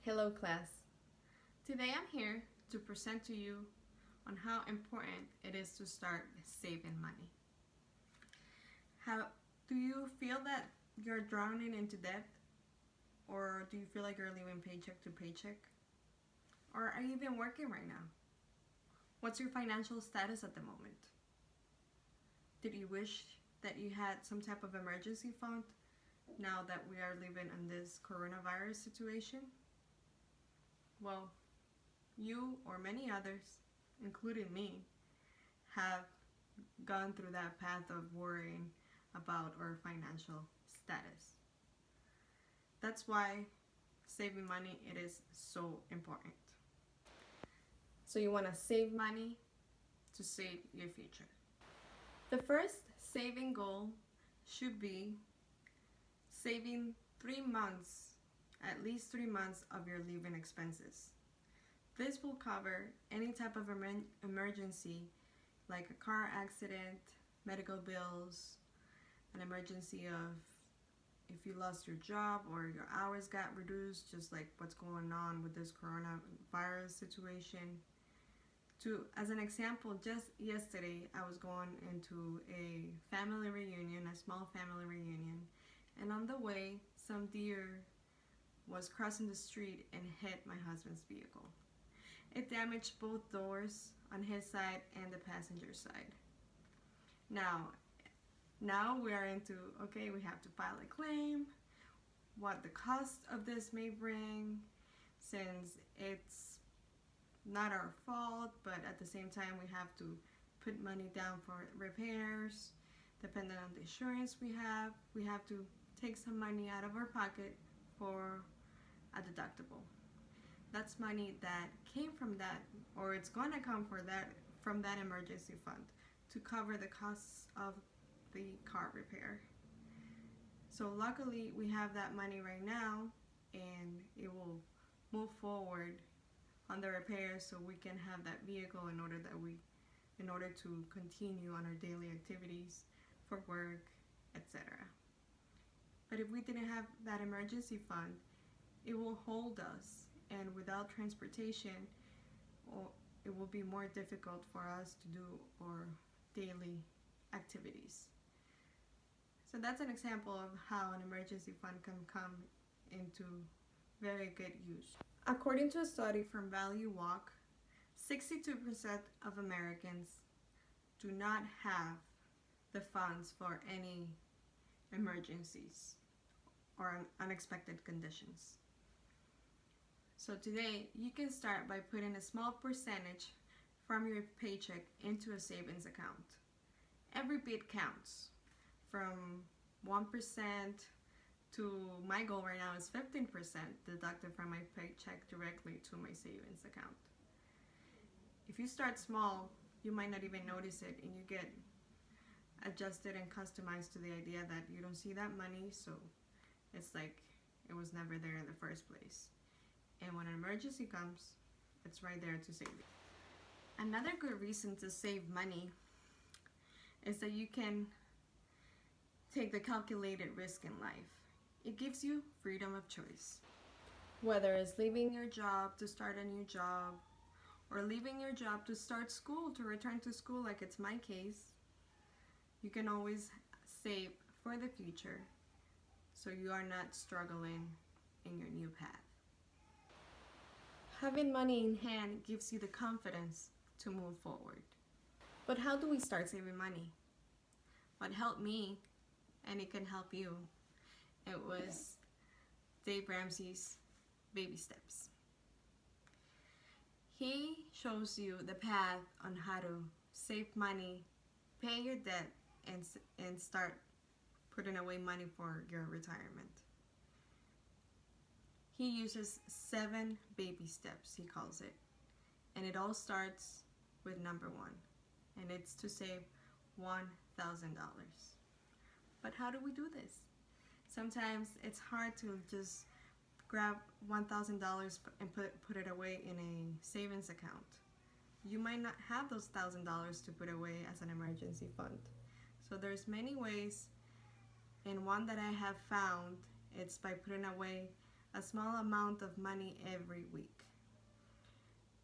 Hello class. Today I'm here to present to you on how important it is to start saving money. How do you feel that you're drowning into debt? Or do you feel like you're living paycheck to paycheck? Or are you even working right now? What's your financial status at the moment? Did you wish that you had some type of emergency fund now that we are living in this coronavirus situation? Well, you or many others, including me, have gone through that path of worrying about our financial status. That's why saving money, it is so important. So you want to save money to save your future. The first saving goal should be saving 3 months, at least 3 months of your living expenses. This will cover any type of emergency like a car accident, medical bills, an emergency of if you lost your job or your hours got reduced, just like what's going on with this coronavirus situation. As an example, just yesterday I was going into a family reunion, a small family reunion, and on the way some deer was crossing the street and hit my husband's vehicle. It damaged both doors on his side and the passenger side. Now we are into, okay, we have to file a claim, what the cost of this may bring, since it's not our fault, but at the same time we have to put money down for repairs. Depending on the insurance we have to take some money out of our pocket for a deductible. That's money that came from that, or it's going to come from that emergency fund to cover the costs of the car repair. So luckily we have that money right now, and it will move forward on the repairs so we can have that vehicle in order to continue on our daily activities for work, etc. But if we didn't have that emergency fund, it will hold us, and without transportation, it will be more difficult for us to do our daily activities. So that's an example of how an emergency fund can come into very good use. According to a study from Value Walk, 62% of Americans do not have the funds for any emergencies or unexpected conditions. So today, you can start by putting a small percentage from your paycheck into a savings account. Every bit counts, from 1% to my goal right now is 15% deducted from my paycheck directly to my savings account. If you start small, you might not even notice it, and you get adjusted and customized to the idea that you don't see that money, so it's like it was never there in the first place. And when an emergency comes, it's right there to save you. Another good reason to save money is that you can take the calculated risk in life. It gives you freedom of choice. Whether it's leaving your job to start a new job, or leaving your job to start school, to return to school like it's my case, you can always save for the future so you are not struggling in your new path. Having money in hand gives you the confidence to move forward. But how do we start saving money? What helped me, and it can help you, it was Dave Ramsey's baby steps. He shows you the path on how to save money, pay your debt, and start putting away money for your retirement. He uses 7 baby steps, he calls it, and it all starts with number 1, and it's to save $1,000. But how do we do this? Sometimes it's hard to just grab $1,000 and put it away in a savings account. You might not have those $1,000 to put away as an emergency fund. So there's many ways, and one that I have found, it's by putting away a small amount of money every week.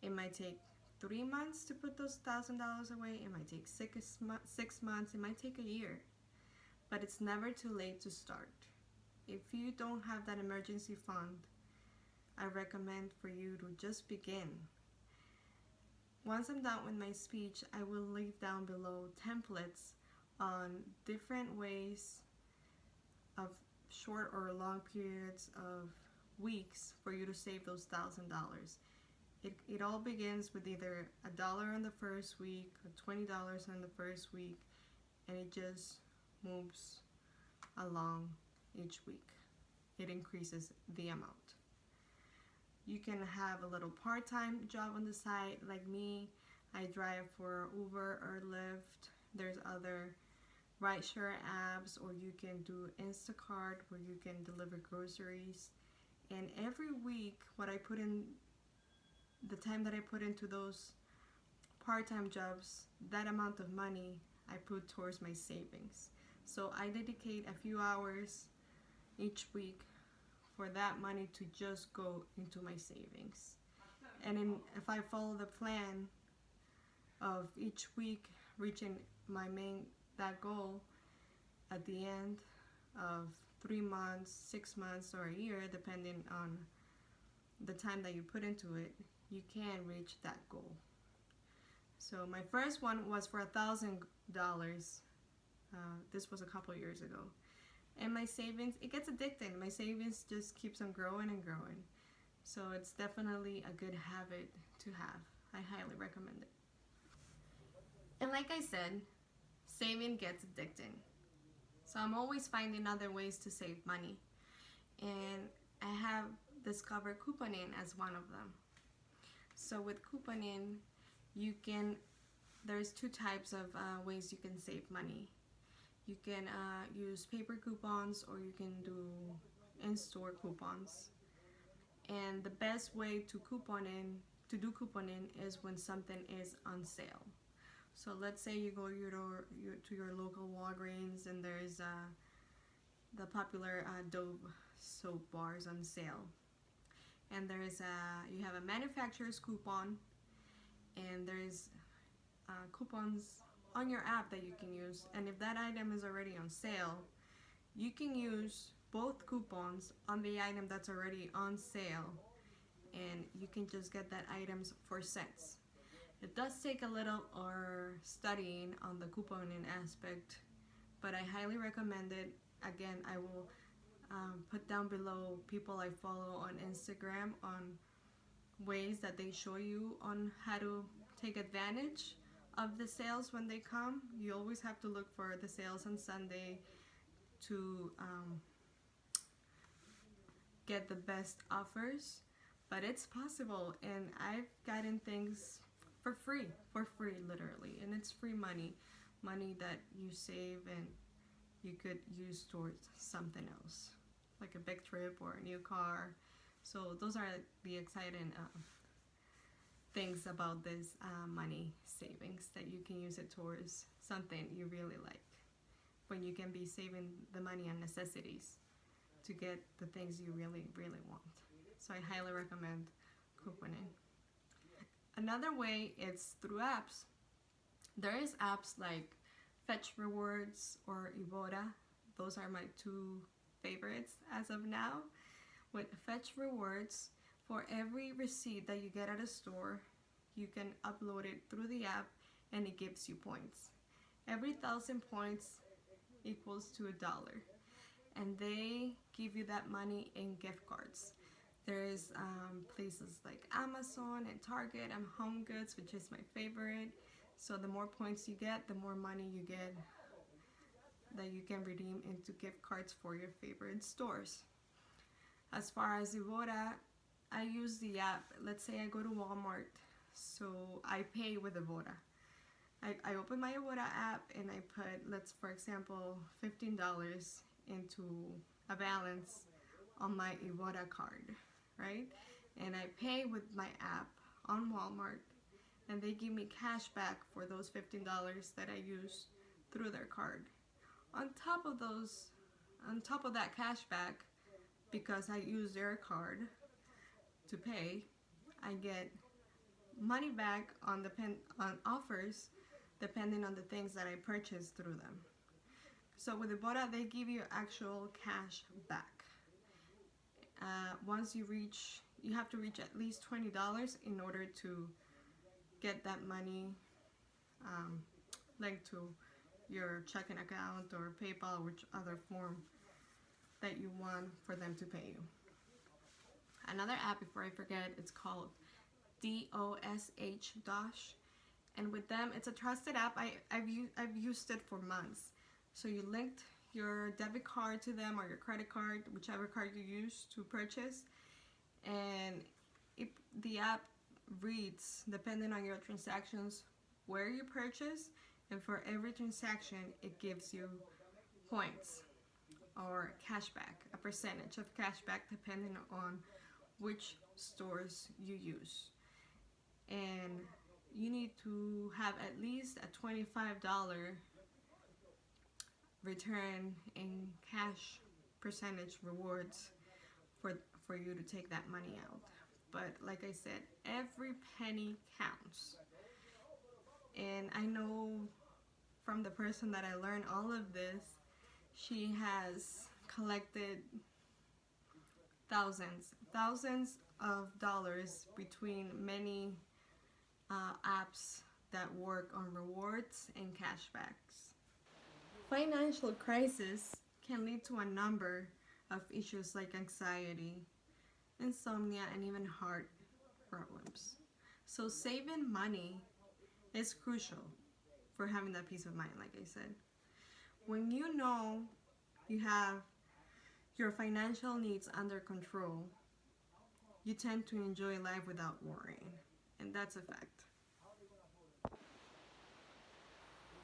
It might take 3 months to put those $1,000 away. It might take 6 months. It might take a year. But it's never too late to start. If you don't have that emergency fund, I recommend for you to just begin. Once I'm done with my speech, I will leave down below templates on different ways of short or long periods of weeks for you to save those $1,000. It all begins with either $1 in the first week or $20 in the first week, and it just moves along each week. It increases the amount. You can have a little part-time job on the side. Like me, I drive for Uber or Lyft. There's other rideshare apps, or you can do Instacart where you can deliver groceries. And every week, what I put in, the time that I put into those part-time jobs, that amount of money I put towards my savings. So I dedicate a few hours each week for that money to just go into my savings. And if I follow the plan of each week reaching that goal at the end of 3 months, 6 months, or a year, depending on the time that you put into it, you can reach that goal. So my first one was for $1,000. This was a couple years ago. And my savings, it gets addicting. My savings just keeps on growing and growing. So it's definitely a good habit to have. I highly recommend it. And like I said, saving gets addicting. So I'm always finding other ways to save money. And I have discovered couponing as one of them. So with couponing, there's two types of ways you can save money. You can use paper coupons, or you can do in-store coupons. And the best way to do couponing is when something is on sale. So let's say you go to your local Walgreens and there's the popular Dove soap bars on sale. And you have a manufacturer's coupon, and there's coupons on your app that you can use. And if that item is already on sale, you can use both coupons on the item that's already on sale, and you can just get that item for cents. It does take a little studying on the couponing aspect, but I highly recommend it. Again, I will put down below people I follow on Instagram on ways that they show you on how to take advantage of the sales when they come. You always have to look for the sales on Sunday to get the best offers, but it's possible, and I've gotten things for free literally, and it's free money that you save and you could use towards something else, like a big trip or a new car. So those are the exciting things about this money savings, that you can use it towards something you really like, when you can be saving the money on necessities to get the things you really want. So I highly recommend couponing. Another way is through apps. There is apps like Fetch Rewards or Ibotta. Those are my two favorites as of now. With Fetch Rewards, for every receipt that you get at a store, you can upload it through the app and it gives you points. Every 1,000 points equals to $1, and they give you that money in gift cards. There's places like Amazon and Target and Home Goods, which is my favorite. So the more points you get, the more money you get that you can redeem into gift cards for your favorite stores. As far as Ibotta, I use the app. Let's say I go to Walmart, so I pay with Ibotta. I open my Ibotta app and I put, for example, $15 into a balance on my Ibotta card, right? And I pay with my app on Walmart, and they give me cash back for those $15 that I use through their card. On top of that cash back, because I use their card to pay, I get money back on on offers depending on the things that I purchase through them. So with Ibotta, they give you actual cash back. Once you have to reach at least $20 in order to get that money linked to your checking account or PayPal or which other form that you want for them to pay you. Another app, before I forget, it's called DOSH. And with them, it's a trusted app. I've used it for months. So you linked your debit card to them or your credit card, whichever card you use to purchase, and the app reads, depending on your transactions, where you purchase, and for every transaction it gives you points or cashback, a percentage of cashback depending on which stores you use. And you need to have at least a $25 return in cash percentage rewards for you to take that money out. But like I said, every penny counts. And I know from the person that I learned all of this, she has collected thousands of dollars between many apps that work on rewards and cashbacks. Financial crisis can lead to a number of issues like anxiety, insomnia, and even heart problems. So saving money is crucial for having that peace of mind, like I said. When you know you have your financial needs under control, you tend to enjoy life without worrying, and that's a fact.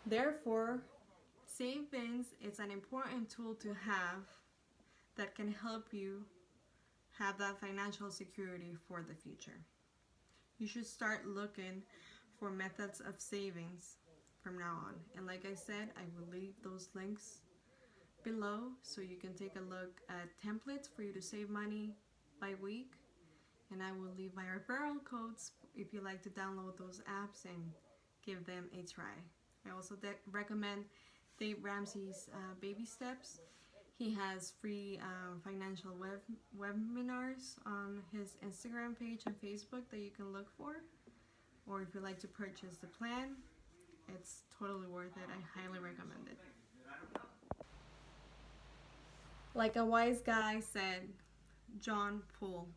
Therefore, savings is an important tool to have that can help you have that financial security for the future. You should start looking for methods of savings from now on. And like I said, I will leave those links below so you can take a look at templates for you to save money by week. And I will leave my referral codes if you like to download those apps and give them a try. I also recommend Dave Ramsey's Baby Steps. He has free financial webinars on his Instagram page and Facebook that you can look for. Or if you like to purchase the plan, it's totally worth it. I highly recommend it. Like a wise guy said, John Poole,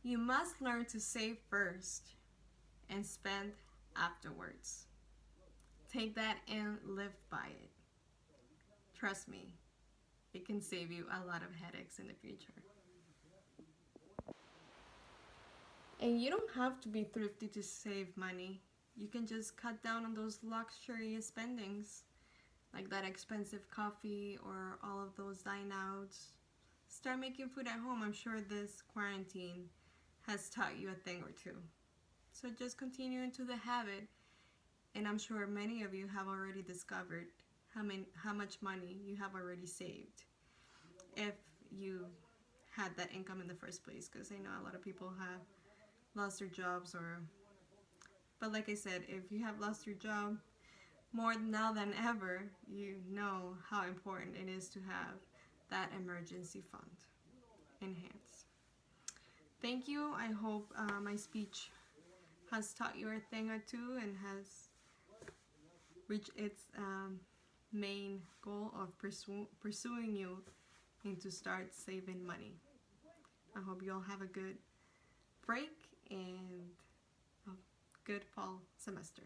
you must learn to save first and spend afterwards. Take that and live by it. Trust me, it can save you a lot of headaches in the future. And you don't have to be thrifty to save money. You can just cut down on those luxury spendings, like that expensive coffee or all of those dine outs. Start making food at home. I'm sure this quarantine has taught you a thing or two. So just continue into the habit, and I'm sure many of you have already discovered how much money you have already saved if you had that income in the first place, because I know a lot of people have lost their jobs, but like I said, if you have lost your job, more now than ever, you know how important it is to have that emergency fund in hands. Thank you. I hope my speech has taught you a thing or two and has reached its main goal of pursuing you into start saving money. I hope you all have a good break and a good fall semester.